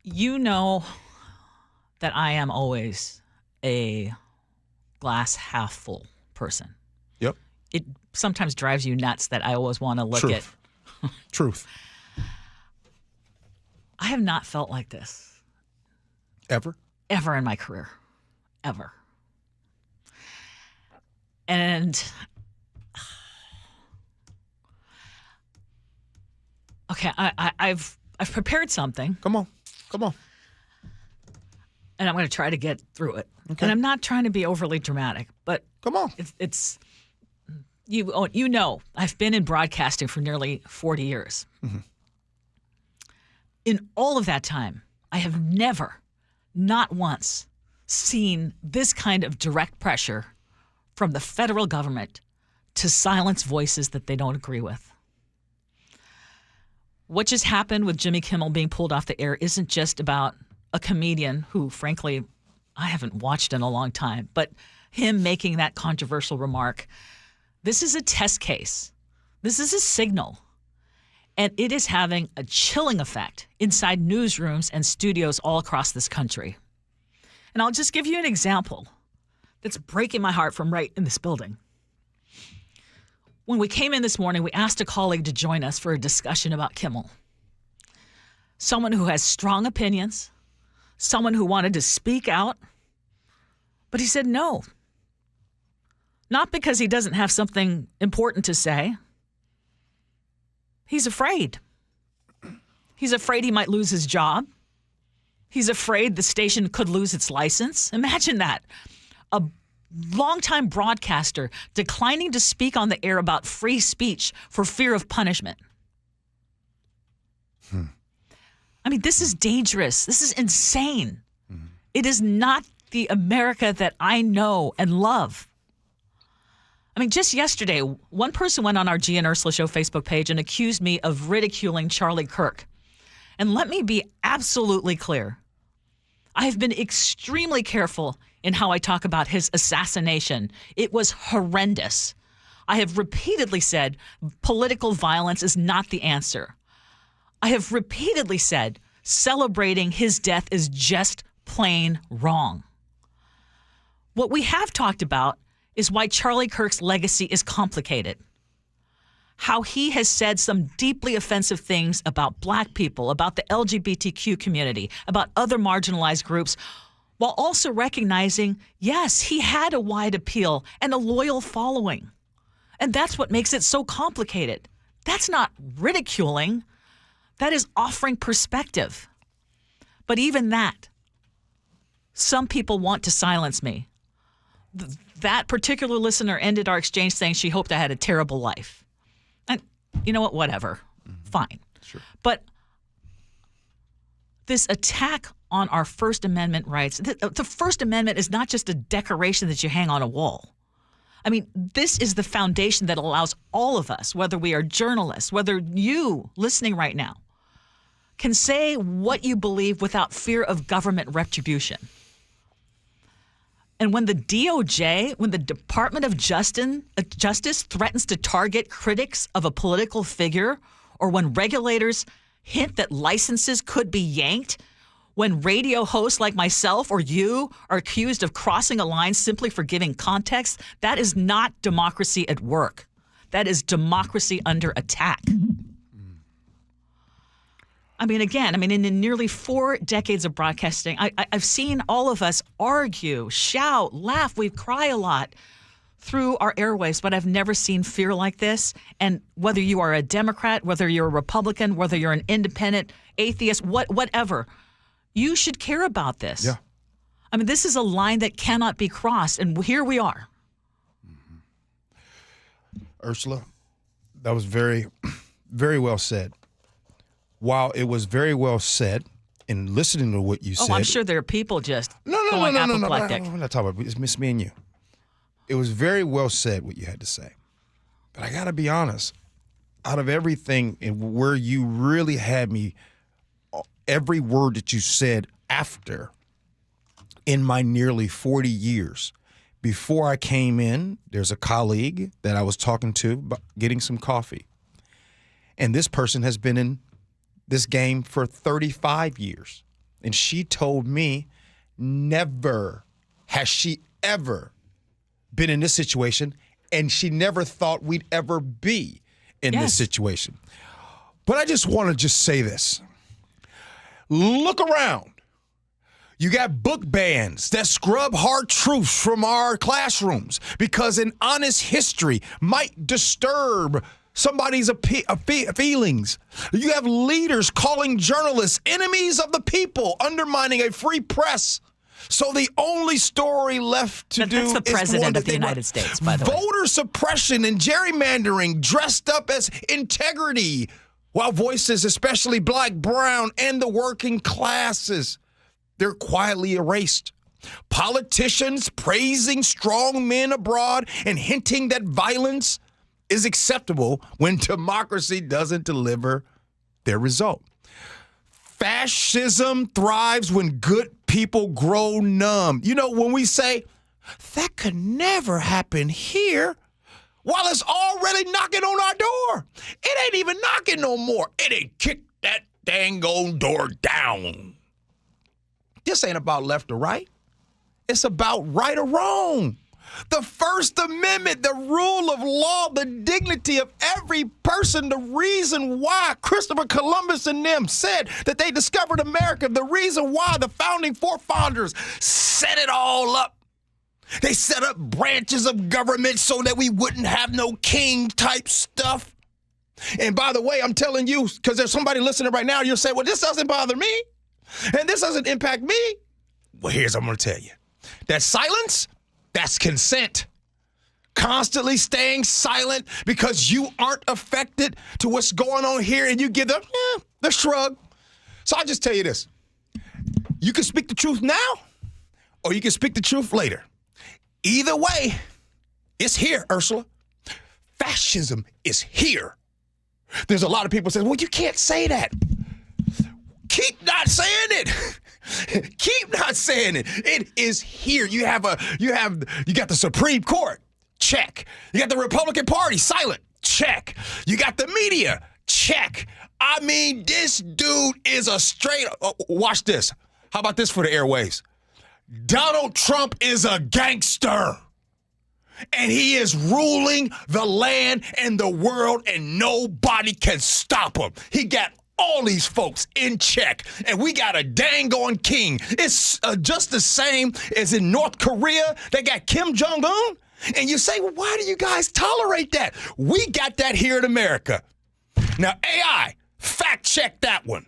You know that I am always a glass half full person. Yep. It sometimes drives you nuts that I always want to look at. Truth. I have not felt like this. Ever? Ever in my career. Ever. And okay, I've prepared something. Come on. And I'm going to try to get through it. Okay. And I'm not trying to be overly dramatic, but Come on. it's you know, I've been in broadcasting for nearly 40 years. Mm-hmm. In all of that time, I have never, not once, seen this kind of direct pressure from the federal government to silence voices that they don't agree with. What just happened with Jimmy Kimmel being pulled off the air isn't just about a comedian who, frankly, I haven't watched in a long time, but him making that controversial remark. This is a test case. This is a signal. And it is having a chilling effect inside newsrooms and studios all across this country. And I'll just give you an example that's breaking my heart from right in this building. When we came in this morning, we asked a colleague to join us for a discussion about Kimmel. Someone who has strong opinions, someone who wanted to speak out, but he said no. Not because he doesn't have something important to say. He's afraid. He's afraid he might lose his job. He's afraid the station could lose its license. Imagine that. A longtime broadcaster declining to speak on the air about free speech for fear of punishment. I mean, this is dangerous. This is insane. Mm-hmm. It is not the America that I know and love. I mean, just yesterday, one person went on our Gee Ursula Show Facebook page and accused me of ridiculing Charlie Kirk. And let me be absolutely clear. I have been extremely careful in how I talk about his assassination. It was horrendous. I have repeatedly said political violence is not the answer. I have repeatedly said celebrating his death is just plain wrong. What we have talked about is why Charlie Kirk's legacy is complicated. How he has said some deeply offensive things about black people, about the LGBTQ community, about other marginalized groups, while also recognizing, yes, he had a wide appeal and a loyal following. And that's what makes it so complicated. That's not ridiculing. That is offering perspective. But even that, some people want to silence me. That particular listener ended our exchange saying she hoped I had a terrible life. And you know what? Whatever. Mm-hmm. Fine. Sure. But this attack on our First Amendment rights, the First Amendment is not just a decoration that you hang on a wall. I mean, this is the foundation that allows all of us, whether we are journalists, whether you listening right now, can say what you believe without fear of government retribution. And when the DOJ, when the Department of Justice threatens to target critics of a political figure, or when regulators hint that licenses could be yanked, when radio hosts like myself or you are accused of crossing a line simply for giving context, that is not democracy at work. That is democracy under attack. I mean, again, in nearly 4 decades of broadcasting, I've seen all of us argue, shout, laugh. We cry a lot through our airwaves, but I've never seen fear like this. And whether you are a Democrat, whether you're a Republican, whether you're an independent, atheist, whatever, you should care about this. Yeah. I mean, this is a line that cannot be crossed, and here we are. Mm-hmm. Ursula, that was very, very well said. While it was very well said, in listening to what you said. Oh, I'm sure there are people just going apoplectic. No, we're not talking about it. It's me and you. It was very well said what you had to say. But I got to be honest, out of everything and where you really had me, every word that you said after, in my nearly 40 years, before I came in, there's a colleague that I was talking to about getting some coffee. And this person has been in this game for 35 years. And she told me never has she ever been in this situation, and she never thought we'd ever be in this situation. But I just want to just say this. Look around. You got book bans that scrub hard truths from our classrooms because an honest history might disturb somebody's feelings. You have leaders calling journalists enemies of the people, undermining a free press. So the only story left to do is that's the president of the United States, by the way. Voter suppression and gerrymandering dressed up as integrity, while voices, especially black, brown, and the working classes, they're quietly erased. Politicians praising strong men abroad and hinting that violence is acceptable when democracy doesn't deliver their result. Fascism thrives when good people grow numb. You know, when we say, that could never happen here, while it's already knocking on our door. It ain't even knocking no more. It ain't kicked that dang old door down. This ain't about left or right. It's about right or wrong. The First Amendment, the rule of law, the dignity of every person, the reason why Christopher Columbus and them said that they discovered America, the reason why the founding forefathers set it all up. They set up branches of government so that we wouldn't have no king type stuff. And by the way, I'm telling you, because there's somebody listening right now, you'll say, well, this doesn't bother me and this doesn't impact me. Well, here's what I'm going to tell you. That silence, that's consent. Constantly staying silent because you aren't affected to what's going on here, and you give the shrug. So I'll just tell you this. You can speak the truth now, or you can speak the truth later. Either way, it's here, Ursula. Fascism is here. There's a lot of people saying, well, you can't say that. Keep not saying it. Keep not saying it. It is here. You got the Supreme Court. Check. You got the Republican Party. Silent. Check. You got the media. Check. I mean, this dude is a straight. Watch this. How about this for the airwaves? Donald Trump is a gangster. And he is ruling the land and the world, and nobody can stop him. He got all these folks in check, and we got a dang on king. It's just the same as in North Korea. They got Kim Jong-un, and you say, well, why do you guys tolerate that? We got that here in America. Now, AI, fact check that one.